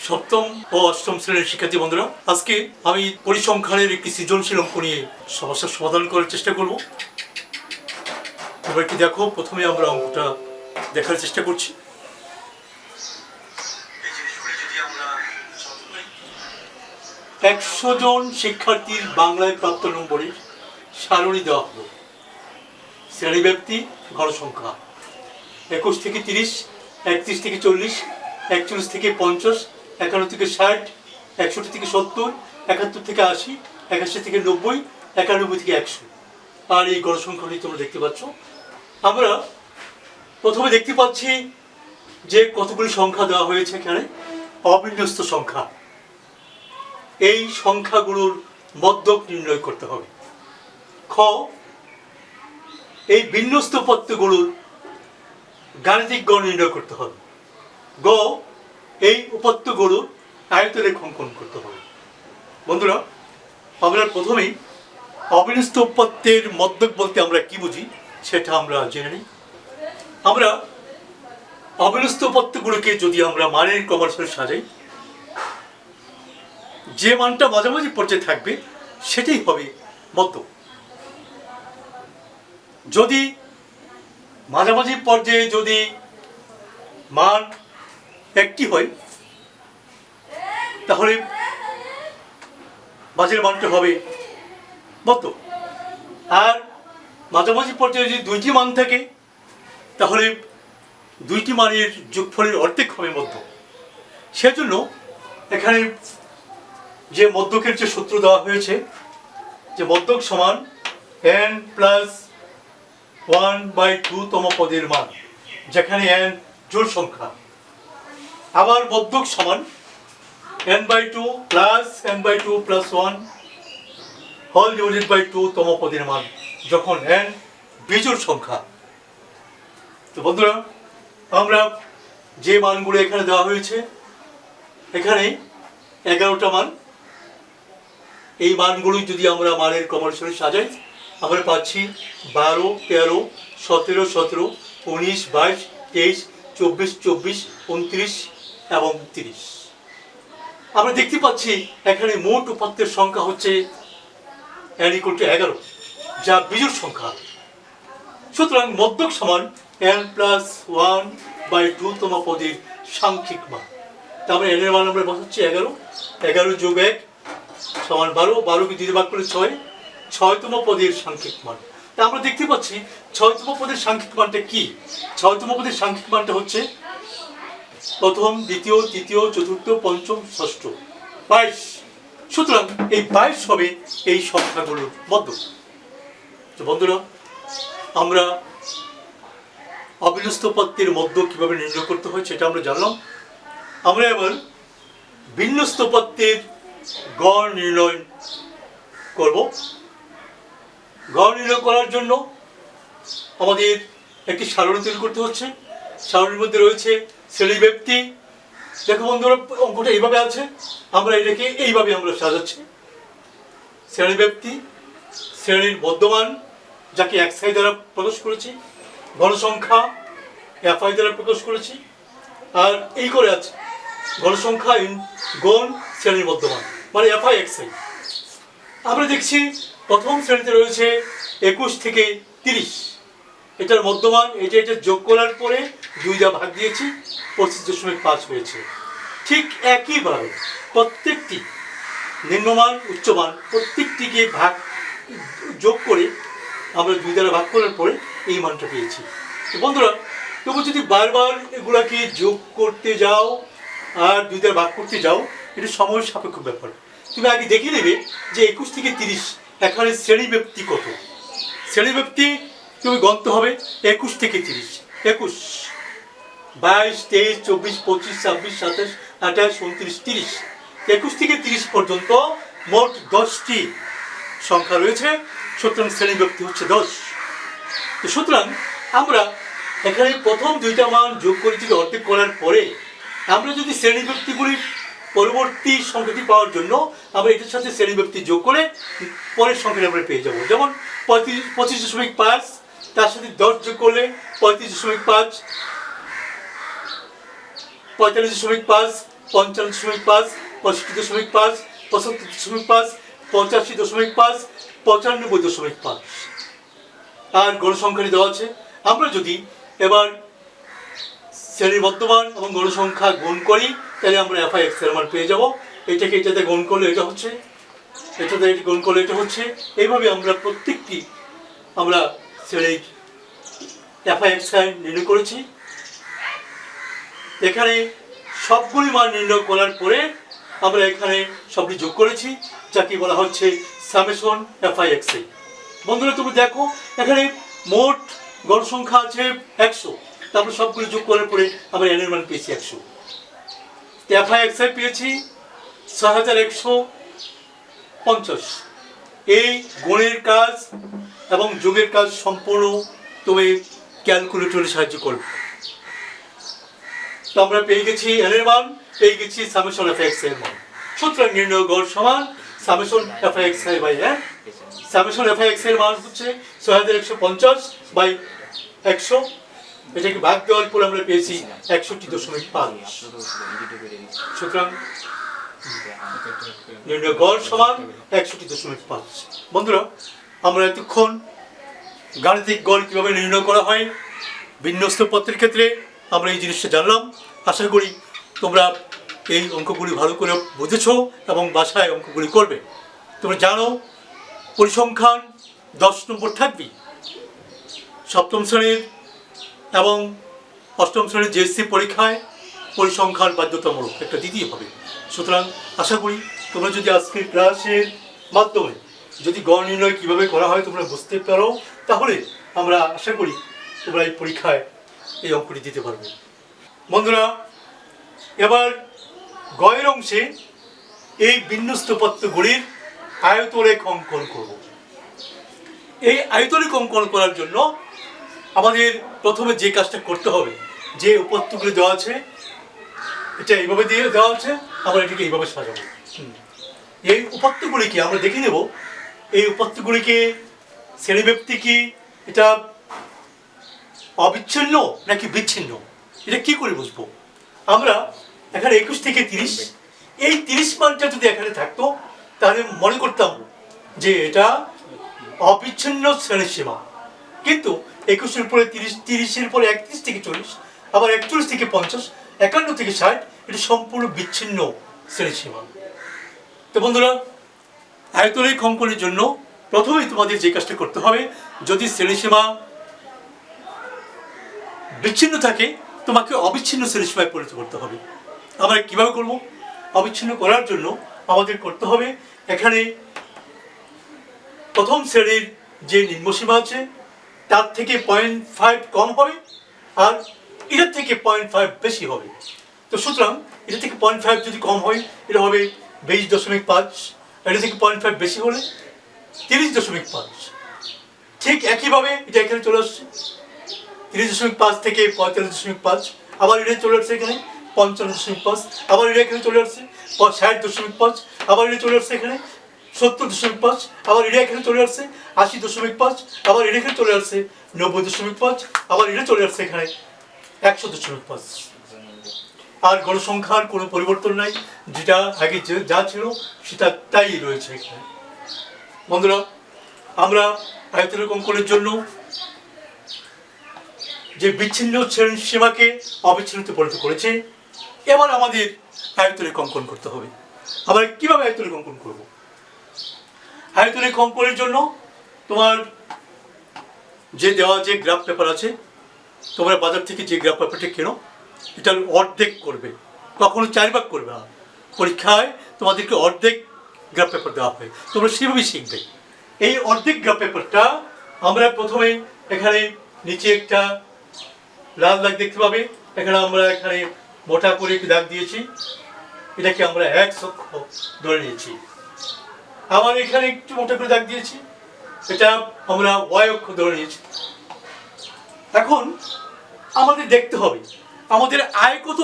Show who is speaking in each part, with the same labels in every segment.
Speaker 1: সপ্তম ও অষ্টম শ্রেণীর শিক্ষার্থী বন্ধুরা, আজকে আমি পরিসংখ্যানের একটি সৃজনশীল অঙ্ক নিয়ে সমস্যার সমাধান করার চেষ্টা করব। তোমরা কি দেখো, প্রথমে আমরা অঙ্কটা দেখার চেষ্টা করছি। একশো জন শিক্ষার্থীর বাংলায় প্রাপ্ত নম্বরের সারণী দেওয়া হলো। শ্রেণীব্যাপ্তি, গণসংখ্যা 21 থেকে 30, 31 থেকে 40, 41 থেকে 50, 51 থেকে 60, 61 থেকে 70, 71 থেকে 80, 81 থেকে 90, 91 থেকে 100। আর এই গণসংখ্যাটি তোমরা দেখতে পাচ্ছ। আমরা প্রথমে দেখতে পাচ্ছি যে কতগুলি সংখ্যা দেওয়া হয়েছে এখানে, অবিন্যস্ত সংখ্যা। এই সংখ্যাগুলোর মধ্যক নির্ণয় করতে হবে। খ, এই বিন্যস্ত পত্রগুলোর গাণিতিক গড় নির্ণয় করতে হবে। গ, এই উপত্যগুলোর আয়তরেখ অঙ্কন করতে হবে। বন্ধুরা, আমরা প্রথমেই অবিন্যস্ত উপাত্তের মধ্যক বলতে আমরা কি বুঝি সেটা আমরা জেনে নিই। আমরা অবিন্যস্ত উপাত্তগুলোকে যদি আমরা মানের ক্রমানুসারে সাজাই, যে মানটা মাঝামাঝি পর্যায়ে থাকবে সেটাই হবে মধ্যক। যদি মাঝামাঝি পর্যায়ে যদি মান একটি হয়, তাহলে মাঝের মানটা হবে মধ্যক। আর মাঝামাঝি পর্যায়ে যদি দুইটি মান থাকে, তাহলে দুইটি মানের যোগফলের অর্ধেক হবে মধ্যক। সেজন্য এখানে যে মধ্যকের যে সূত্র দেওয়া হয়েছে, যে মধ্যক সমান n+1/2 তম পদের মান, যেখানে n জোড় সংখ্যা। আবার মধ্যক সমান n/2 + n/2 + 1 whole divided by 2 তম পদের মান, যখন n বিজোড় সংখ্যা। তো বন্ধুরা, আমরা যে মানগুলো এখানে দেওয়া হয়েছে, এখানে 11টা মান। এই মানগুলোই যদি আমরা মানের ক্রমানুসারে সাজাই, আমরা পাচ্ছি 12, 13, 17, 17, 19, 22, 23, 24, 24, 29 এবং 30। আমরা দেখতে পাচ্ছি এখানে মোট উপাত্তের সংখ্যা হচ্ছে n = 11, যা বিজোড় সংখ্যা। সুতরাং মধ্যক সমান n+1/2 তম পদের সাংখ্যিক মান। তারপরে n এর মান আমরা বসাচ্ছি 11, 11 + 1 = 12, 12কে 2 দিয়ে ভাগ করলে 6, 6তম পদের সাংখ্যিক মান। তা আমরা দেখতে পাচ্ছি 6তম পদের সাংখ্যিক মানটা কি? 6তম পদের সাংখ্যিক মানটা হচ্ছে প্রথম, দ্বিতীয়, তৃতীয়, চতুর্থ, পঞ্চম, ষষ্ঠ, 22। সুতরাং এই 22 হবে এই সংখ্যাগুলোর মধ্যক। তো বন্ধুরা, আমরা অবিন্যস্ত পত্রের মধ্যক কিভাবে নির্ণয় করতে হয় সেটা আমরা জানলাম। আমরা এবার বিন্যস্ত পত্রের গড় নির্ণয় করব। গড় নির্ণয় করার জন্য আমাদের একটি সারণী তৈরি করতে হচ্ছে। সারণীর মধ্যে রয়েছে শ্রেণীব্যাপ্তি। দেখো বন্ধুরা, অঙ্কটা এইভাবে আছে, আমরা এটাকে এইভাবে আমরা সাজাচ্ছি। শ্রেণীব্যাপ্তি, শ্রেণীর মধ্যমান, যাকে xi দ্বারা প্রকাশ করেছি, গণসংখ্যা fi দ্বারা প্রকাশ করেছি, আর এই করে আছে গণসংখ্যা গুণ শ্রেণীর মধ্যমান, মানে fi xi। আমরা দেখছি প্রথম শ্রেণীতে রয়েছে 21 থেকে 30, এটার মধ্যমান, এটা যোগ করার পরে 2 দিয়ে ভাগ দিয়েছি, 25.5 হয়েছে। ঠিক একইভাবে প্রত্যেকটি নিম্নমান, উচ্চমান প্রত্যেকটিকে যোগ করে আমরা 2 দ্বারা ভাগ করার পরে এই মানটা পেয়েছি। তো বন্ধুরা, তবু যদি বারবার এগুলাকে যোগ করতে যাও আর 2 দ্বারা ভাগ করতে যাও, এটা সময় সাপেক্ষ ব্যাপার। তুমি আগে দেখে নেবে যে 21 থেকে 30 এখানে শ্রেণীব্যাপ্তি কত। শ্রেণীব্যাপ্তি তুমি গণতে হবে 21 থেকে 30, 21, 22, 23, 24, 25, 26, 27, 28, 29, 30। 21 থেকে 30 পর্যন্ত মোট 10টি সংখ্যা রয়েছে। সুতরাং শ্রেণীব্যাপ্তি হচ্ছে 10। তো সুতরাং আমরা এখানে প্রথম 2টা মান যোগ করে যদি অর্ধেক করার পরে আমরা যদি শ্রেণীব্যাপ্তিগুলি পরবর্তী সংখ্যাটি পাওয়ার জন্য আমরা এটার সাথে শ্রেণীব্যাপ্তি যোগ করে পরের সংখ্যাটি আমরা পেয়ে যাব। যেমন 25.5, তার সাথে 10 যোগ করলে 35.5, 45.5, 55.5, 65.5, 75.5, 85.5, 95.5 আর গণসংখ্যাটি দেওয়া আছে। আমরা যদি এবার শ্রেণীর বর্তমান এবং গণসংখ্যা গুণ করি তাহলে আমরা FIX এর মান পেয়ে যাব। এটাকে এটাতে গুণ করলে এটা হচ্ছে, এটাতে গুণ করলে এটা হচ্ছে। এইভাবে আমরা প্রত্যেকটি আমরা শ্রেণীর FIX নির্ণয় করেছি। এখানে সবগুলি মান নির্ণয় করার পরে আমরা এখানে সবটি যোগ করেছি, যাকে বলা হচ্ছে সামেশন FIX। বন্ধুরা তুমি দেখো এখানে মোট গণসংখ্যা আছে 100, তারপরে সবগুলি যোগ করার পরে আমরা n এর মান পেয়েছি 100। FIX পেয়েছি 6150। এই গুণের কাজ এবং যোগের কাজ সম্পূর্ণ তুমি ক্যালকুলেটরে সাহায্য করবে। তো আমরা পেয়ে গেছি n এর মান, পেয়ে গেছি সামেশন FIX এর মান। সুতরাং নির্ণয় গড় সমান summation FIX by n। Summation FIX এর মান হচ্ছে 6150/100। এটাকে ভাগ দেওয়ার পর আমরা পেয়েছি 61.5। সুতরাং নির্ণয় গড় সমান 61.5। বন্ধুরা আমরা এতক্ষণ গাণিতিক গড় কিভাবে নির্ণয় করা হয় বিন্যস্ত পত্রের ক্ষেত্রে আমরা এই জিনিসটা জানলাম। আশা করি তোমরা এই অঙ্কগুলি ভালো করে বুঝেছো এবং বাসায় অঙ্কগুলি করবে। তোমরা জানো পরিসংখ্যান 10 নম্বর থাকবে সপ্তম শ্রেণীর এবং অষ্টম শ্রেণীর JSC পরীক্ষায় পরিসংখ্যান বাধ্যতামূলক একটা দিতেই হবে। সুতরাং আশা করি তোমরা যদি আজকের ক্লাসের মাধ্যমে যদি গড় নির্ণয় কীভাবে করা হয় তোমরা বুঝতে পারো, তাহলে আমরা আশা করি তোমরা এই পরীক্ষায় এই অঙ্কটি দিতে পারবে। বন্ধুরা এবার গয়ের অংশে এই বিন্যস্ত পত্রগুলির আয়তরেখ অঙ্কন করব। এই আয়তরেখ অঙ্কন করার জন্য আমাদের প্রথমে যে কাজটা করতে হবে, যে উপত্যগুলি দেওয়া আছে এটা এইভাবে দিয়ে দেওয়া আছে, আমরা এটিকে এইভাবে সাজাবো। এই উপত্যগুলিকে আমরা দেখে নেব এই উপত্যগুলিকে শ্রেণীব্যক্তি কি এটা অবিচ্ছিন্ন নাকি বিচ্ছিন্ন, এটা কি করে বুঝবো? আমরা এখানে 21 থেকে 30, এই 30 মানটা যদি এখানে থাকতো তাহলে মনে করতাম যে এটা অবিচ্ছিন্ন শ্রেণীর সীমা। কিন্তু 21-এর পরে 30, 30-এর পরে 31 থেকে 40, আবার 41 থেকে 50, 51 থেকে 60, এটা সম্পূর্ণ বিচ্ছিন্ন শ্রেণীর সীমা। তো বন্ধুরা আয়তরেখ অঙ্কনের জন্য প্রথমেই তোমাদের যে কাজটা করতে হবে, যদি শ্রেণীসীমা বিচ্ছিন্ন থাকে তোমাকে অবিচ্ছিন্ন শ্রেণীসীমায় পরিণত করতে হবে। আমরা কিভাবে করব? অবিচ্ছিন্ন করার জন্য আমাদের করতে হবে এখানে প্রথম শ্রেণীর যে নিম্নসীমা আছে তার থেকে 0.5 কম হবে আর এটার থেকে 0.5 বেশি হবে। তো সুতরাং এটা থেকে 0.5 যদি কম হয় এটা হবে 22.5, এটা থেকে 0.5 বেশি হলে 30.5। ঠিক একইভাবে এটা এখানে চলে আসছে 30.5 থেকে 45.5, আবার এটা চলে আসছে এখানে 55.5, আবার এটা এখানে চলে আসছে 60.5, আবার এটা চলে আসছে এখানে 70.5, আবার এটা এখানে চলে আসছে 80.5, আবার এটা এখানে চলে আসছে 90.5, আবার এটা চলে আসছে এখানে 100.5। আর গণসংখ্যার কোনো পরিবর্তন নাই, যেটা আগে যা ছিল সেটা তাই রয়েছে এখানে। বন্ধুরা আমরা আয়তরেখ অঙ্কনের জন্য যে বিচ্ছিন্ন শ্রেণীর সীমাকে অবিচ্ছিন্নতে পরিণত করেছে, এবার আমাদের আয়তরেখ অঙ্কন করতে হবে। আমরা কিভাবে আয়তরেখ অঙ্কন করব? আয়তরেখ অঙ্কনের জন্য তোমার যে দেওয়া যে গ্রাফ পেপার আছে, তোমরা বাজার থেকে যে গ্রাফ পেপারটা কেনো এটা অর্ধেক করবে, কখনো 4 ভাগ করবে না। পরীক্ষায় তোমাদেরকে অর্ধেক গ্রাফ পেপার দেওয়া হয়, তোমরা সেভাবেই শিখবে। এই অর্ধেক গ্রাফ পেপারটা আমরা প্রথমে এখানে নিচে একটা লাল দাগ দেখতে পাবে, এখানে আমরা এখানে মোটা করে একটু দাগ দিয়েছি, এটাকে আমরা X অক্ষ ধরে নিয়েছি। আবার এখানে একটু মোটা করে দাগ দিয়েছি, এটা আমরা Y অক্ষ ধরে নিয়েছি। এখন আমাদের দেখতে হবে আমাদের আয় কত,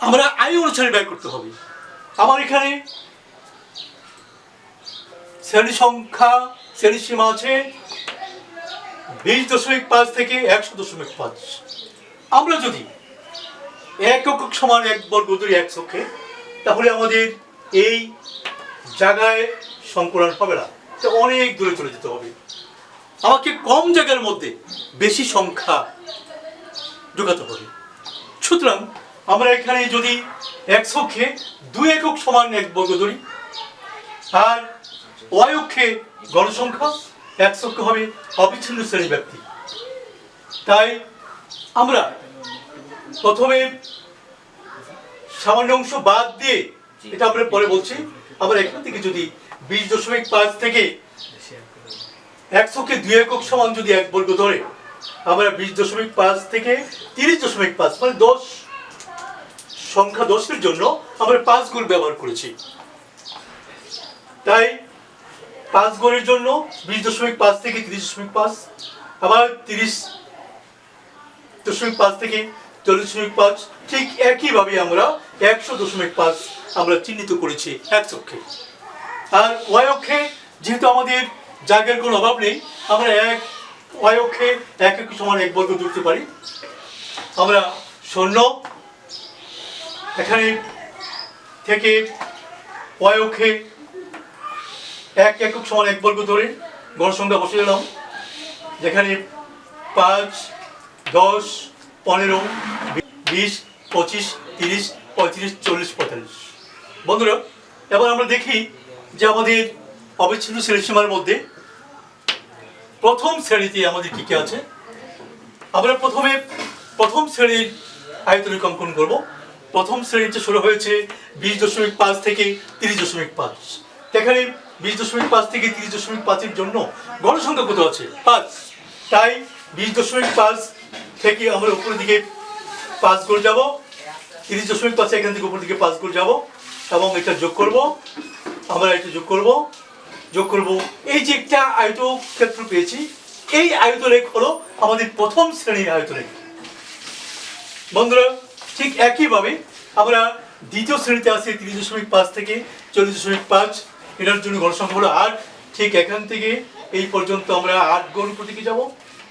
Speaker 1: আমরা আয় অনুসারে ব্যয় করতে হবে। আমার এখানে শ্রেণী সংখ্যা শ্রেণী সীমা আছে 20.5 থেকে 100.5। আমরা যদি এক একক সমান এক বর্গ ধরি এক চোখে, তাহলে আমাদের এই জায়গায় সংকলন হবে না, অনেক দূরে চলে যেতে হবে। আমাকে কম জায়গার মধ্যে বেশি সংখ্যা ঢোকাতে হবে। সুতরাং আমরা এখানে যদি এক অক্ষে 2 একক সমান এক বর্গ ধরি, আর ওয়াই অক্ষে গণসংখ্যা, এক অক্ষে হবে অবিচ্ছিন্ন শ্রেণী ব্যক্তি। তাই আমরা প্রথমে সামান্য অংশ বাদ দিয়ে, এটা আমরা পরে বলছি, আমরা এখান থেকে যদি 20.5 থেকে এক অক্ষে 2 একক সমান যদি এক বর্গ ধরে, আমরা 20.5 থেকে 30.5 মানে 10 সংখ্যা 10-এর জন্য আমরা 5 গুণ ব্যবহার করেছি। তাই 5 গুণের জন্য 20.5 থেকে 30.5, আবার 30.5 থেকে 40.5, ঠিক একইভাবে আমরা 100.5 আমরা চিহ্নিত করেছি এক অক্ষে। আর ওয়াই অক্ষে যেহেতু আমাদের জায়গার কোনো অভাব নেই, আমরা ওয়াই অক্ষে এক একক সমান এক বর্গ ধরতে পারি। আমরা 0 এখানে থেকে ওয়াই অক্ষে এক একক সমান এক বর্গ ধরে গণসংখ্যা বসে দিলাম, যেখানে 5, 10, 15, 20, 25, 30, 35, 40, 45। বন্ধুরা, এবার আমরা দেখি যে আমাদের অবিচ্ছিন্ন শ্রেণীসীমার মধ্যে প্রথম শ্রেণীতে আমাদের কি কি আছে। আমরা প্রথমে প্রথম শ্রেণীর আয়তনিক অঙ্কন করব। প্রথম শ্রেণীতে শুরু হয়েছে 20.5 থেকে 30.5। এখানে 20.5 থেকে 30.5-এর জন্য গণসংখ্যা কত আছে? 5। তাই 20.5 থেকে আমরা উপরের দিকে 5 গুণ যাব, 30.5 এখান থেকে উপর দিকে 5 গুণ যাব, এবং এটা যোগ করব। আমরা এটা যোগ করব। এই যে একটা আয়তক্ষেত্র পেয়েছি, এই আয়তরেখ হলো আমাদের প্রথম শ্রেণীর আয়তরেখ। বন্ধুরা, ঠিক একইভাবে আমরা দ্বিতীয় শ্রেণীতে আছি 30.5 থেকে 40.5, এটার জন্য গণসংখ্যা হলো 8। ঠিক এখান থেকে এই পর্যন্ত আমরা 8 গুণ উপর দিকে যাব,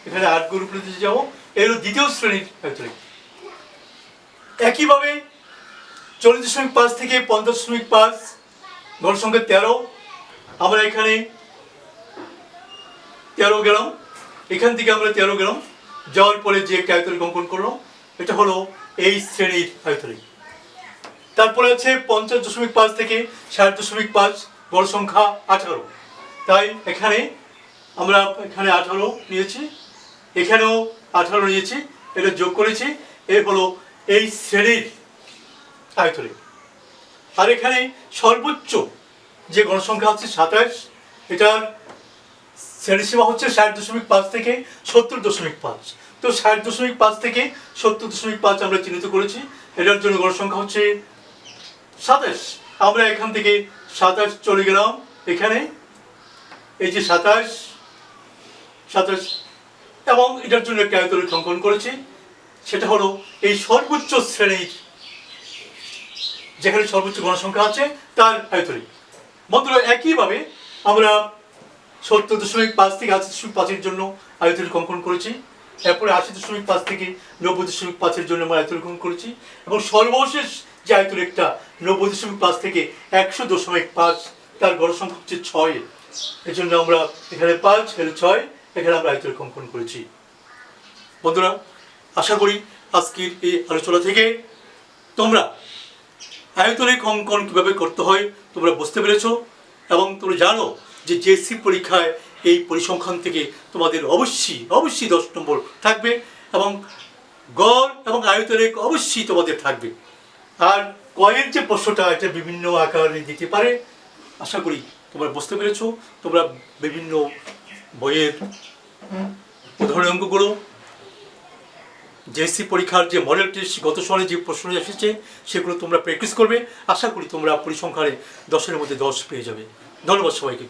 Speaker 1: এখানে 8 গুণ উপর দিকে যাব, এর দ্বিতীয় শ্রেণীর আয়তরেখ। একইভাবে 40.5 থেকে 50.5 গণসংখ্যা 13, আমরা এখানে 13 গেলাম, এখান থেকে আমরা 13 গেলাম, যাওয়ার পরে যে একটা আয়তরেখ অঙ্কন করলাম, এটা হলো এই শ্রেণীর আয়তরেখ। তারপরে আছে 50.5 থেকে 60.5 গণসংখ্যা 18। তাই এখানে আমরা 18 নিয়েছি, এখানেও 18 নিয়েছি, এটা যোগ করেছি, এই হলো এই শ্রেণীর আয়তরেখ। আর এখানে সর্বোচ্চ যে গণসংখ্যা হচ্ছে 27, এটার শ্রেণীসীমা হচ্ছে 60.5 থেকে 70.5। তো 60.5 থেকে 70.5 আমরা চিহ্নিত করেছি, এটার জন্য গণসংখ্যা হচ্ছে 27। আমরা এখান থেকে 27 চলে গেলাম, এখানে এই যে 27, এবং এটার জন্য একটা আয়তরেখ অঙ্কন করেছি, সেটা হলো এই সর্বোচ্চ শ্রেণীর, যেখানে সর্বোচ্চ গণসংখ্যা আছে তার আয়তরেখ। বন্ধুরা, একইভাবে আমরা 70.5 থেকে 80.5-এর জন্য আয়তরেখ অঙ্কন করেছি, এরপরে 80.5 থেকে 90.5-এর জন্য আমরা আয়তরেখ অঙ্কন করেছি, এবং সর্বশেষ যে আয়তরেখটা 90.5 থেকে 100.5, তার গণসংখ্যা হচ্ছে 6। এর জন্য আমরা এখানে 5, এখানে 6, এখানে আমরা আয়তরেখ অঙ্কন করেছি। বন্ধুরা, আশা করি আজকের এই আলোচনা থেকে তোমরা আয়তরেখ অঙ্কন কীভাবে করতে হয় তোমরা বুঝতে পেরেছ, এবং তোমরা জানো যে জেএসসি পরীক্ষায় এই পরিসংখ্যান থেকে তোমাদের অবশ্যই 10 নম্বর থাকবে, এবং গড় এবং আয়তরেখ অবশ্যই তোমাদের থাকবে। আর কয়ের যে প্রশ্নটা, এটা বিভিন্ন আকারে দিতে পারে। আশা করি তোমরা বুঝতে পেরেছ। তোমরা বিভিন্ন বইয়ের উদাহরণ অঙ্কগুলো, জেএসসি পরীক্ষার যে মডেল টেস্ট গত সালে যে প্রশ্ন এসেছে, সেগুলো তোমরা প্র্যাকটিস করবে। আশা করি তোমরা পরিসংখ্যানে 10-এর মধ্যে 10 পেয়ে যাবে। ধন্যবাদ সবাইকে।